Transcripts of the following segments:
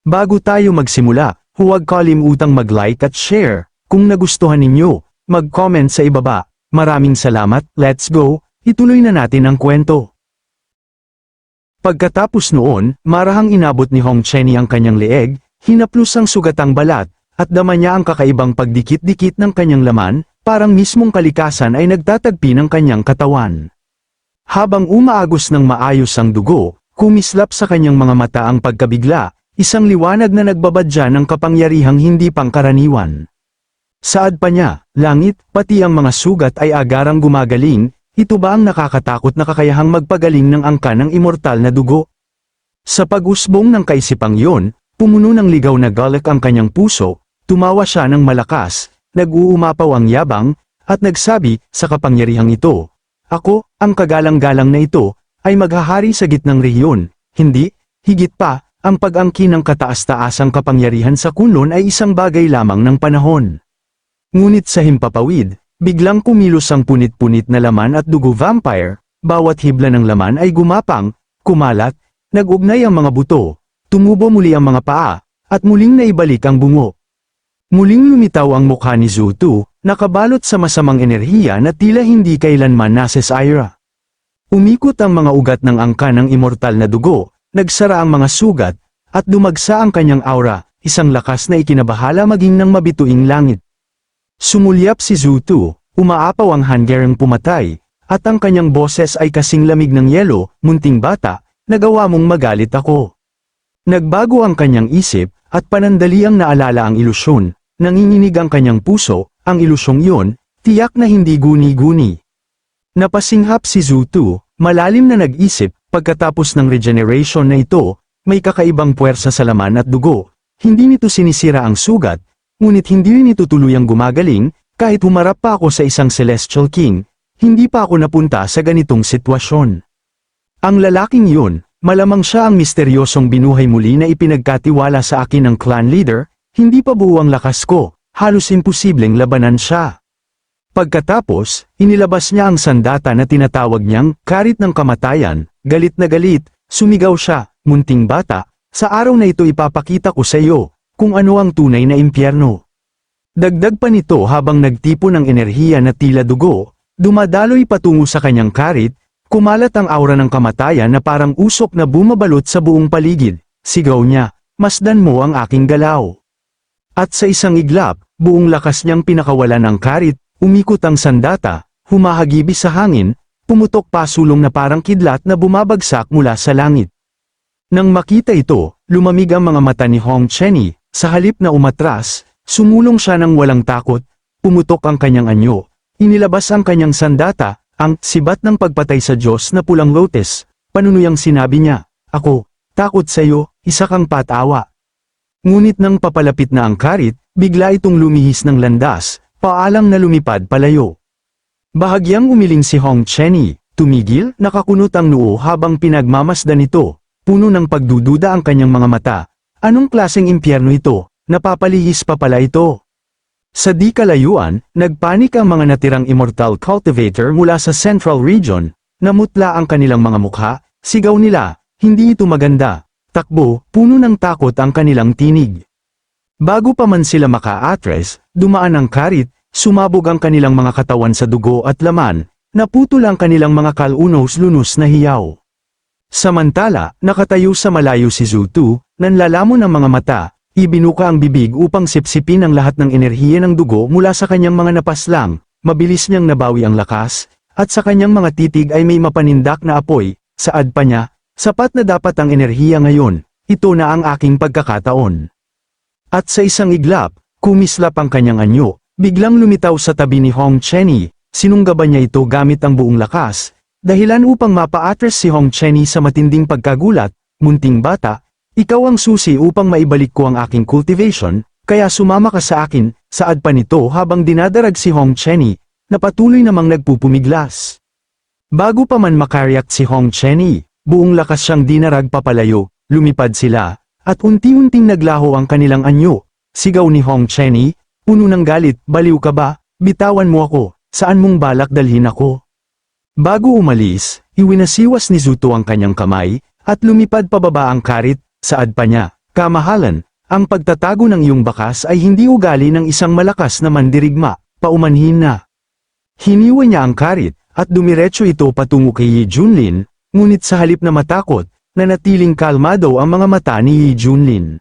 Bago tayo magsimula, huwag kalimutang mag-like at share. Kung nagustuhan ninyo, mag-comment sa ibaba. Maraming salamat, let's go, ituloy na natin ang kwento. Pagkatapos noon, marahang inabot ni Hong Chenny ang kanyang leeg, hinaplos ang sugatang balat, at dama niya ang kakaibang pagdikit-dikit ng kanyang laman, parang mismong kalikasan ay nagtatagpi ng kanyang katawan. Habang umaagos ng maayos ang dugo, kumislap sa kanyang mga mata ang pagkabigla, isang liwanag na nagbabadya ng kapangyarihang hindi pangkaraniwan. Saad pa niya, langit, pati ang mga sugat ay agarang gumagaling, ito ba ang nakakatakot na kakayahang magpagaling ng angka ng immortal na dugo? Sa pag-usbong ng kaisipang yon, pumuno ng ligaw na galak ang kanyang puso, tumawa siya ng malakas, nag-uumapaw ang yabang, at nagsabi, sa kapangyarihang ito, ako, ang kagalang-galang na ito, ay maghahari sa gitnang rehiyon, hindi, higit pa, ang pag-angkin ng kataas-taasang kapangyarihan sa kunlun ay isang bagay lamang ng panahon. Ngunit sa himpapawid, biglang kumilos ang punit-punit na laman at dugo vampire, bawat hibla ng laman ay gumapang, kumalat, nag-ugnay ang mga buto, tumubo muli ang mga paa, at muling naibalik ang bungo. Muling lumitaw ang mukha ni Zutu, nakabalot sa masamang enerhiya na tila hindi kailanman nasesayra. Umikot ang mga ugat ng angka ng immortal na dugo, nagsara ang mga sugat, at dumagsa ang kanyang aura, isang lakas na ikinabahala maging ng mabituing langit. Sumulyap si Zutu, umaapaw ang hanggang pumatay, at ang kanyang boses ay kasing lamig ng yelo, munting bata, nagawa mong magalit ako. Nagbago ang kanyang isip, at panandali ang naalala ang ilusyon, nanginginig ang kanyang puso, ang ilusyong iyon, tiyak na hindi guni-guni. Napasinghap si Zutu, malalim na nag-isip, pagkatapos ng regeneration na ito, may kakaibang puwersa sa laman at dugo, hindi nito sinisira ang sugat, ngunit hindi rin ito tuluyang gumagaling, kahit humarap pa ako sa isang Celestial King, hindi pa ako napunta sa ganitong sitwasyon. Ang lalaking yun, malamang siya ang misteryosong binuhay muli na ipinagkatiwala sa akin ng clan leader, hindi pa buo ang lakas ko, halos imposibleng labanan siya. Pagkatapos, inilabas niya ang sandata na tinatawag niyang karit ng kamatayan, galit na galit, sumigaw siya, munting bata, sa araw na ito ipapakita ko sa iyo, kung ano ang tunay na impyerno. Dagdag pa nito habang nagtipo ng enerhiya na tila dugo, dumadaloy patungo sa kanyang karit, kumalat ang aura ng kamatayan na parang usok na bumabalot sa buong paligid, sigaw niya, masdan mo ang aking galaw. At sa isang iglap, buong lakas niyang pinakawalan ang karit, umikot ang sandata, humahagibis sa hangin, pumutok pasulong na parang kidlat na bumabagsak mula sa langit. Nang makita ito, lumamig ang mga mata ni Hong Chenny, sa halip na umatras, sumulong siya ng walang takot, pumutok ang kanyang anyo, inilabas ang kanyang sandata, ang sibat ng pagpatay sa Diyos na pulang lotus, panunuyang sinabi niya, ako, takot sa iyo, isa kang patawa. Ngunit nang papalapit na ang karit, bigla itong lumihis ng landas, paalang na lumipad palayo. Bahagyang umiling si Hong Chenny, tumigil, nakakunot ang noo habang pinagmamasdan ito, puno ng pagdududa ang kanyang mga mata. Anong klaseng impyerno ito, napapalihis pa pala ito? Sa di kalayuan, nagpanik ang mga natirang immortal cultivator mula sa Central Region, namutla ang kanilang mga mukha, sigaw nila, hindi ito maganda, takbo, puno ng takot ang kanilang tinig. Bago pa man sila maka-atres, dumaan ang karit, sumabog ang kanilang mga katawan sa dugo at laman, naputol ang kanilang mga kalunos-lunos na hiyaw. Samantala, nakatayo sa malayo si Zutu, nanlalamon ang mga mata, ibinuka ang bibig upang sipsipin ang lahat ng enerhiya ng dugo mula sa kanyang mga napaslang, mabilis niyang nabawi ang lakas, at sa kanyang mga titig ay may mapanindak na apoy, saad pa niya, sapat na dapat ang enerhiya ngayon, ito na ang aking pagkakataon. At sa isang iglap, kumislap ang kanyang anyo, biglang lumitaw sa tabi ni Hong Chenny, sinunggaban niya ito gamit ang buong lakas, dahilan upang mapa-atres si Hong Chenny sa matinding pagkagulat, munting bata, ikaw ang susi upang maibalik ko ang aking cultivation, kaya sumama ka sa akin, saad pa nito habang dinadarag si Hong Chenny, na patuloy namang nagpupumiglas. Bago pa man makareact si Hong Chenny, buong lakas siyang dinarag papalayo, lumipad sila, at unti-unting naglaho ang kanilang anyo, sigaw ni Hong Chenny, puno ng galit, baliw ka ba, bitawan mo ako, saan mong balak dalhin ako? Bago umalis, iwinasiwas ni Zutu ang kanyang kamay, at lumipad pababa ang karit, saad pa niya, Kamahalan, ang pagtatago ng iyong bakas ay hindi ugali ng isang malakas na mandirigma, paumanhin na. Hiniwa niya ang karit, at dumiretso ito patungo kay Yi Junlin, ngunit sa halip na matakot, nanatiling kalmado ang mga mata ni Yi Junlin.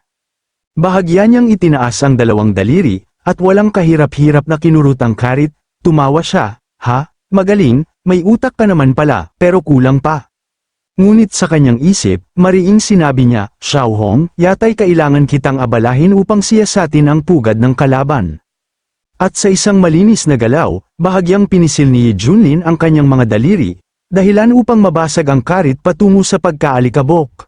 Bahagya niyang itinaas ang dalawang daliri, at walang kahirap-hirap na kinurut ang karit, tumawa siya, "Ha? Magaling, may utak ka naman pala, pero kulang pa." Ngunit sa kanyang isip, mariing sinabi niya, "Xiao Hong, yata'y kailangan kitang abalahin upang siyasatin ang pugad ng kalaban." At sa isang malinis na galaw, bahagyang pinisil ni Yi Junlin ang kanyang mga daliri, dahilan upang mabasag ang karit patungo sa pagkaalikabok.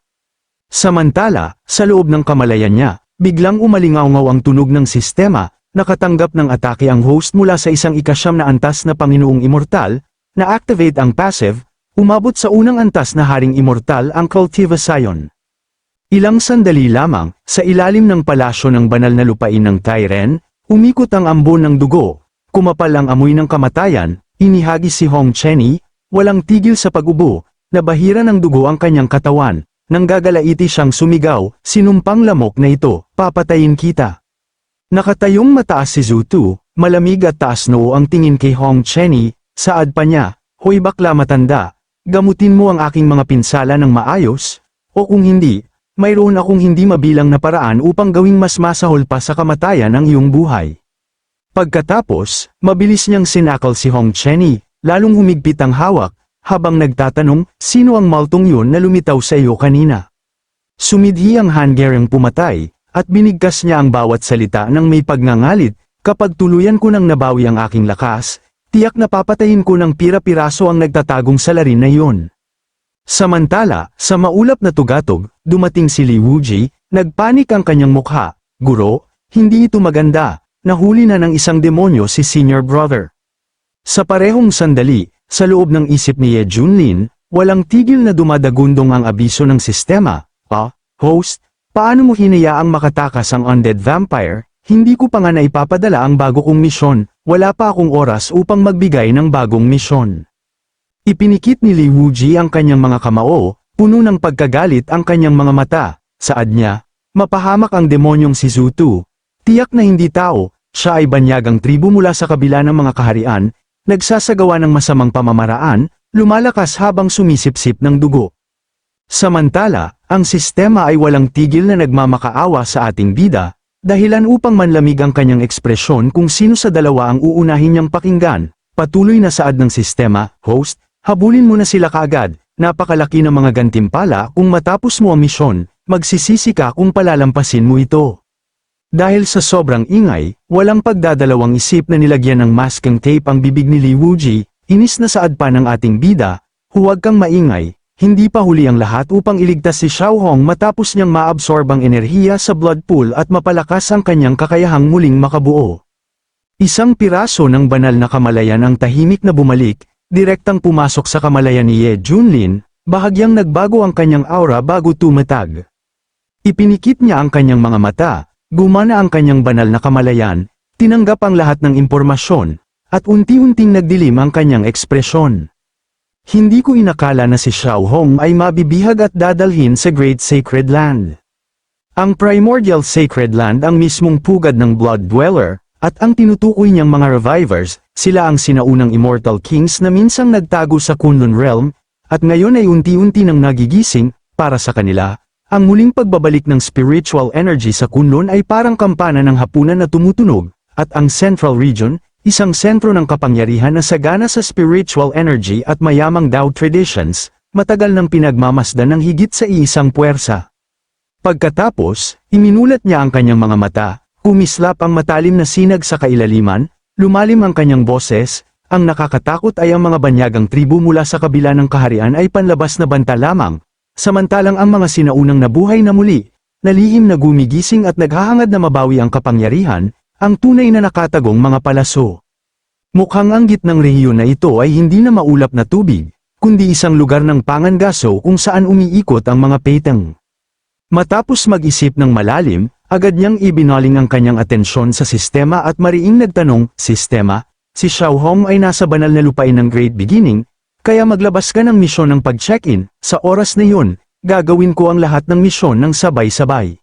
Samantala, sa loob ng kamalayan niya, biglang umalingaw-ngaw ang tunog ng sistema, nakatanggap ng atake ang host mula sa isang ikasyam na antas na Panginoong Immortal, na-activate ang passive, umabot sa unang antas na Haring Immortal ang Cultivacion. Ilang sandali lamang, sa ilalim ng palasyo ng banal na lupain ng Tyren, umikot ang ambon ng dugo, kumapal ang amoy ng kamatayan, inihagis si Hong Chenny, walang tigil sa pag-ubo, nabahira ng dugo ang kanyang katawan, nang gagalaiti siyang sumigaw, "Sinumpang lamok na ito, papatayin kita." Nakatayong mataas si Zhu Tu, malamig at taas noo ang tingin kay Hong Chenny, saad pa niya, "Hoy bakla matanda, gamutin mo ang aking mga pinsala ng maayos, o kung hindi, mayroon akong hindi mabilang na paraan upang gawing mas masahol pa sa kamatayan ang iyong buhay." Pagkatapos, mabilis niyang sinakal si Hong Chenny, lalong humigpit ang hawak, habang nagtatanong, "Sino ang maltong yun na lumitaw sa iyo kanina?" Sumidhi ang Hangerang pumatay, at binigkas niya ang bawat salita ng may pagngangalit, "Kapag tuluyan ko nang nabawi ang aking lakas, tiyak na papatayin ko ng pira-piraso ang nagtatagong salarin na iyon." Samantala, sa maulap na tugatog, dumating si Li Wuji, nagpanik ang kanyang mukha, "Guro, hindi ito maganda, nahuli na ng isang demonyo si Senior Brother." Sa parehong sandali, sa loob ng isip ni Ye Junlin, walang tigil na dumadagundong ang abiso ng sistema, "Host, paano mo hinayaang makatakas ang undead vampire? Hindi ko pa nga naipapadala ang bago kong misyon, wala pa akong oras upang magbigay ng bagong misyon." Ipinikit ni Li Wuji ang kanyang mga kamao, puno ng pagkagalit ang kanyang mga mata, saad niya, "Mapahamak ang demonyong si Zhu Tu. Tiyak na hindi tao, siya ay banyagang tribu mula sa kabila ng mga kaharian, nagsasagawa ng masamang pamamaraan, lumalakas habang sumisipsip ng dugo." Samantala, ang sistema ay walang tigil na nagmamakaawa sa ating bida, dahilan upang manlamig ang kanyang ekspresyon kung sino sa dalawa ang uunahin niyang pakinggan. Patuloy na saad ng sistema, "Host, habulin mo na sila kaagad, napakalaki ng mga gantimpala kung matapos mo ang misyon, magsisisi ka kung palalampasin mo ito." Dahil sa sobrang ingay, walang pagdadalawang isip na nilagyan ng masking tape ang bibig ni Li Wuji, inis na saad pa ng ating bida, "Huwag kang maingay, hindi pa huli ang lahat upang iligtas si Xiao Hong matapos niyang maabsorb ang enerhiya sa blood pool at mapalakas ang kanyang kakayahang muling makabuo." Isang piraso ng banal na kamalayan ang tahimik na bumalik, direktang pumasok sa kamalayan ni Ye Junlin, bahagyang nagbago ang kanyang aura bago tumatag. Ipinikit niya ang kanyang mga mata, gumana ang kanyang banal na kamalayan, tinanggap ang lahat ng impormasyon, at unti-unting nagdilim ang kanyang ekspresyon. "Hindi ko inakala na si Xiao Hong ay mabibihag at dadalhin sa Great Sacred Land. Ang Primordial Sacred Land ang mismong pugad ng Blood Dweller, at ang tinutukoy niyang mga revivers, sila ang sinaunang Immortal Kings na minsang nagtago sa Kunlun Realm, at ngayon ay unti-unti nang nagigising. Para sa kanila, ang muling pagbabalik ng spiritual energy sa Kunlun ay parang kampana ng hapunan na tumutunog, at ang Central Region, isang sentro ng kapangyarihan na sagana sa spiritual energy at mayamang Tao traditions, matagal nang pinagmamasdan ng higit sa iisang puwersa." Pagkatapos, iminulat niya ang kanyang mga mata, kumislap ang matalim na sinag sa kailaliman, lumalim ang kanyang boses, "Ang nakakatakot ay ang mga banyagang tribu mula sa kabila ng kaharian ay panlabas na banta lamang, samantalang ang mga sinaunang nabuhay na muli, nalihim na gumigising at naghahangad na mabawi ang kapangyarihan, ang tunay na nakatagong mga palaso." Mukhang ang gitnang rehiyon na ito ay hindi na maulap na tubig, kundi isang lugar ng pangangaso kung saan umiikot ang mga peteng. Matapos mag-isip ng malalim, agad niyang ibinaling ang kanyang atensyon sa sistema at mariing nagtanong, "Sistema, si Xiao Hong ay nasa banal na lupain ng Great Beginning, kaya maglabas ka ng misyon ng pag-check-in. Sa oras na yun, gagawin ko ang lahat ng misyon ng sabay-sabay."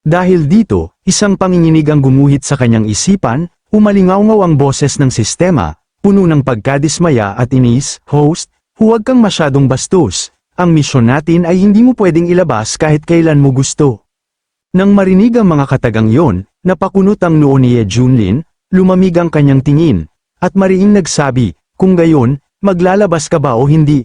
Dahil dito, isang panginginig ang gumuhit sa kanyang isipan, umalingaw-ngaw ang boses ng sistema, puno ng pagkadismaya at inis. Host, huwag kang masyadong bastos, ang misyon natin ay hindi mo pwedeng ilabas kahit kailan mo gusto. Nang marinig ang mga katagang yon, napakunot ang noo ni Ye Junlin, lumamig ang kanyang tingin, at mariing nagsabi, kung gayon, maglalabas ka ba o hindi?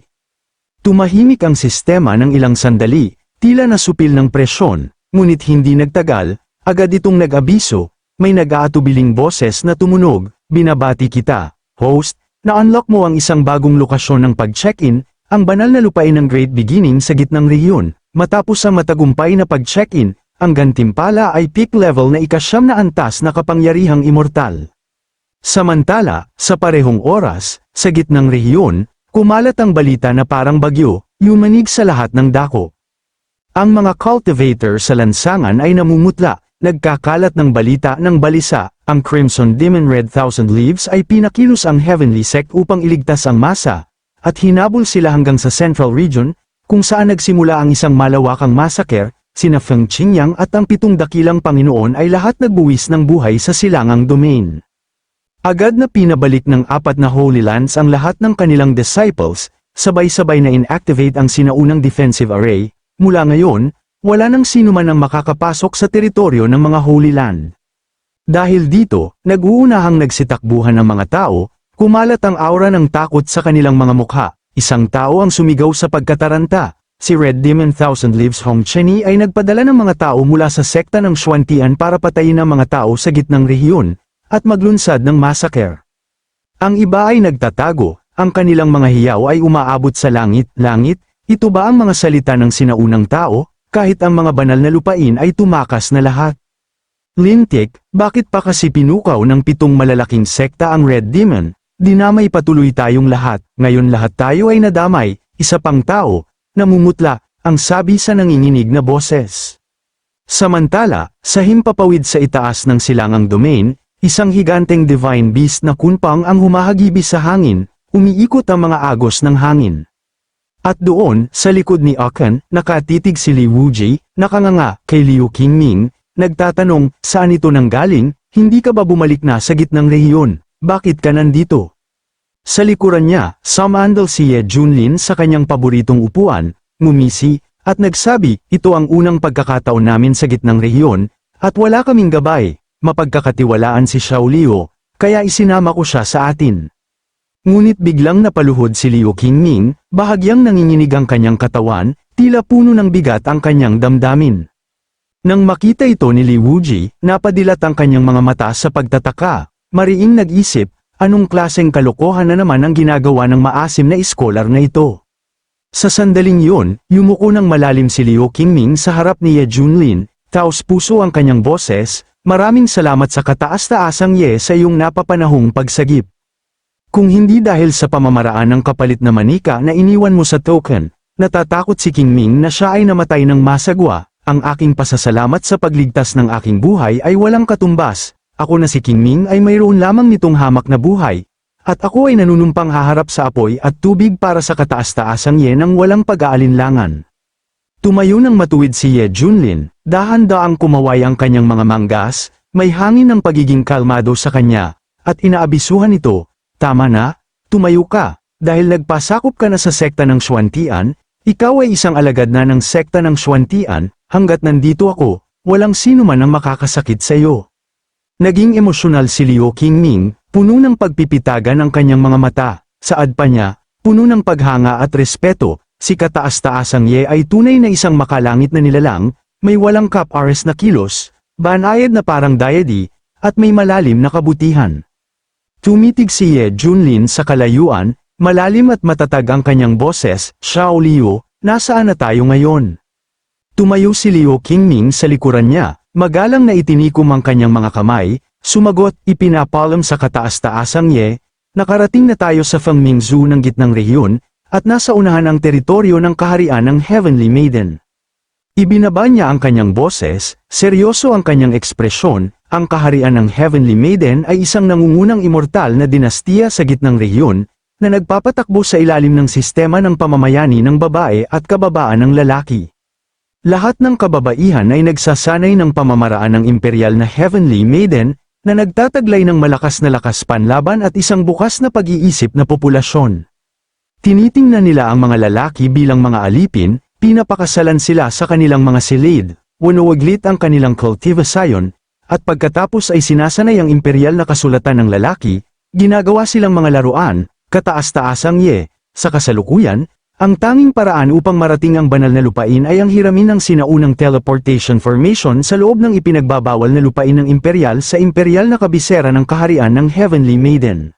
Tumahimik ang sistema ng ilang sandali, tila nasupil ng presyon, ngunit hindi nagtagal, agad itong nag-abiso, may nag-aatubiling boses na tumunog, binabati kita, host, na-unlock mo ang isang bagong lokasyon ng pag-check-in, ang banal na lupain ng Great Beginning sa gitnang rehiyon. Matapos ang matagumpay na pag-check-in, ang gantimpala ay peak level na ika-9 na antas na kapangyarihang immortal. Samantala, sa parehong oras, sa gitnang rehiyon, kumalat ang balita na parang bagyo, yumanig sa lahat ng dako. Ang mga cultivator sa lansangan ay namumutla, nagkakalat ng balita ng balisa, ang Crimson Demon Red Thousand Leaves ay pinakilos ang Heavenly Sect upang iligtas ang masa, at hinabol sila hanggang sa Central Region, kung saan nagsimula ang isang malawakang massacre, sina Feng Qingyang at ang 7 dakilang Panginoon ay lahat nagbuwis ng buhay sa silangang domain. Agad na pinabalik ng 4 na Holy Lands ang lahat ng kanilang disciples, sabay-sabay na inactivate ang sinaunang defensive array. Mula ngayon, wala nang sino man ang makakapasok sa teritoryo ng mga Holy Land. Dahil dito, nag-uunahang nagsitakbuhan ng mga tao, kumalat ang aura ng takot sa kanilang mga mukha. Isang tao ang sumigaw sa pagkataranta. Si Red Demon Thousand Leaves Hong Cheni ay nagpadala ng mga tao mula sa sekta ng Xuantian para patayin ang mga tao sa gitnang rehiyon, at maglunsad ng massacre. Ang iba ay nagtatago, ang kanilang mga hiyaw ay umaabot sa langit. Ito ba ang mga salita ng sinaunang tao, kahit ang mga banal na lupain ay tumakas na lahat? Lintik, bakit pa kasi pinukaw ng 7 malalaking sekta ang Red Demon? Dinamay patuloy tayong lahat, ngayon lahat tayo ay nadamay, isa pang tao, namumutla, ang sabi sa nanginginig na boses. Samantala, sa himpapawid sa itaas ng silangang domain, isang higanteng divine beast na kunpang ang humahagibis sa hangin, umiikot ang mga agos ng hangin. At doon, sa likod ni Akan, nakatitig si Li Wuji, nakanganga kay Liu Qingming, nagtatanong, saan ito nanggaling, hindi ka ba bumalik na sa gitnang rehiyon, bakit ka nandito? Sa likuran niya, sumandal si Ye Junlin sa kanyang paboritong upuan, ngumisi, at nagsabi, ito ang unang pagkakataon namin sa gitnang rehiyon, at wala kaming gabay, mapagkakatiwalaan si Xiao Liu, kaya isinama ko siya sa atin. Ngunit biglang napaluhod si Liu Qingming, bahagyang nanginginig ang kanyang katawan, tila puno ng bigat ang kanyang damdamin. Nang makita ito ni Li Wuji, napadilat ang kanyang mga mata sa pagtataka, mariing nag-isip, anong klaseng kalokohan na naman ang ginagawa ng maasim na iskolar na ito. Sa sandaling yun, yumuko ng malalim si Liu Qingming sa harap ni Ye Junlin, taos puso ang kanyang boses, maraming salamat sa kataas-taasang Ye sa iyong napapanahong pagsagip. Kung hindi dahil sa pamamaraan ng kapalit na manika na iniwan mo sa token, natatakot si Qingming na siya ay namatay ng masagwa, ang aking pasasalamat sa pagligtas ng aking buhay ay walang katumbas, ako na si Qingming ay mayroon lamang nitong hamak na buhay, at ako ay nanunumpang haharap sa apoy at tubig para sa kataas-taasang Ye ng walang pag-aalinlangan. Tumayo ng matuwid si Ye Junlin, dahan-daang kumaway ang kanyang mga manggas, may hangin ng pagiging kalmado sa kanya, at inaabisuhan ito, tama na, tumayo ka, dahil nagpasakop ka na sa sekta ng Xuantian, ikaw ay isang alagad na ng sekta ng Xuantian, hanggat nandito ako, walang sino man ang makakasakit sa iyo. Naging emosyonal si Liu Qingming, puno ng pagpipitagan ang kanyang mga mata, saad pa niya, puno ng paghanga at respeto, si kataas-taasang Ye ay tunay na isang makalangit na nilalang, may walang kap-ares na kilos, banayad na parang deity, at may malalim na kabutihan. Tumitig si Ye Junlin sa kalayuan, malalim at matatag ang kanyang boses, Xiao Liu, nasaan na tayo ngayon? Tumayo si Liu Qingming sa likuran niya, magalang na itinikom ang kanyang mga kamay, sumagot, ipinapalam sa kataas-taasang Ye, nakarating na tayo sa Fengmingzhu ng gitnang rehiyon, at nasa unahan ang teritoryo ng kaharian ng Heavenly Maiden. Ibinaba niya ang kanyang boses, seryoso ang kanyang ekspresyon, ang kaharian ng Heavenly Maiden ay isang nangungunang immortal na dinastiya sa gitnang rehiyon, na nagpapatakbo sa ilalim ng sistema ng pamamayani ng babae at kababaan ng lalaki. Lahat ng kababaihan ay nagsasanay ng pamamaraan ng imperial na Heavenly Maiden, na nagtataglay ng malakas na lakas panlaban at isang bukas na pag-iisip na populasyon. Tinitingnan nila ang mga lalaki bilang mga alipin, pinapakasalan sila sa kanilang mga silid, winuwaglit ang kanilang cultivasayon, at pagkatapos ay sinasanay ang imperial na kasulatan ng lalaki, ginagawa silang mga laruan, kataas-taasang sa kasalukuyan. Ang tanging paraan upang marating ang banal na lupain ay ang hiramin ng sinaunang teleportation formation sa loob ng ipinagbabawal na lupain ng imperial sa imperial na kabisera ng kaharian ng Heavenly Maiden.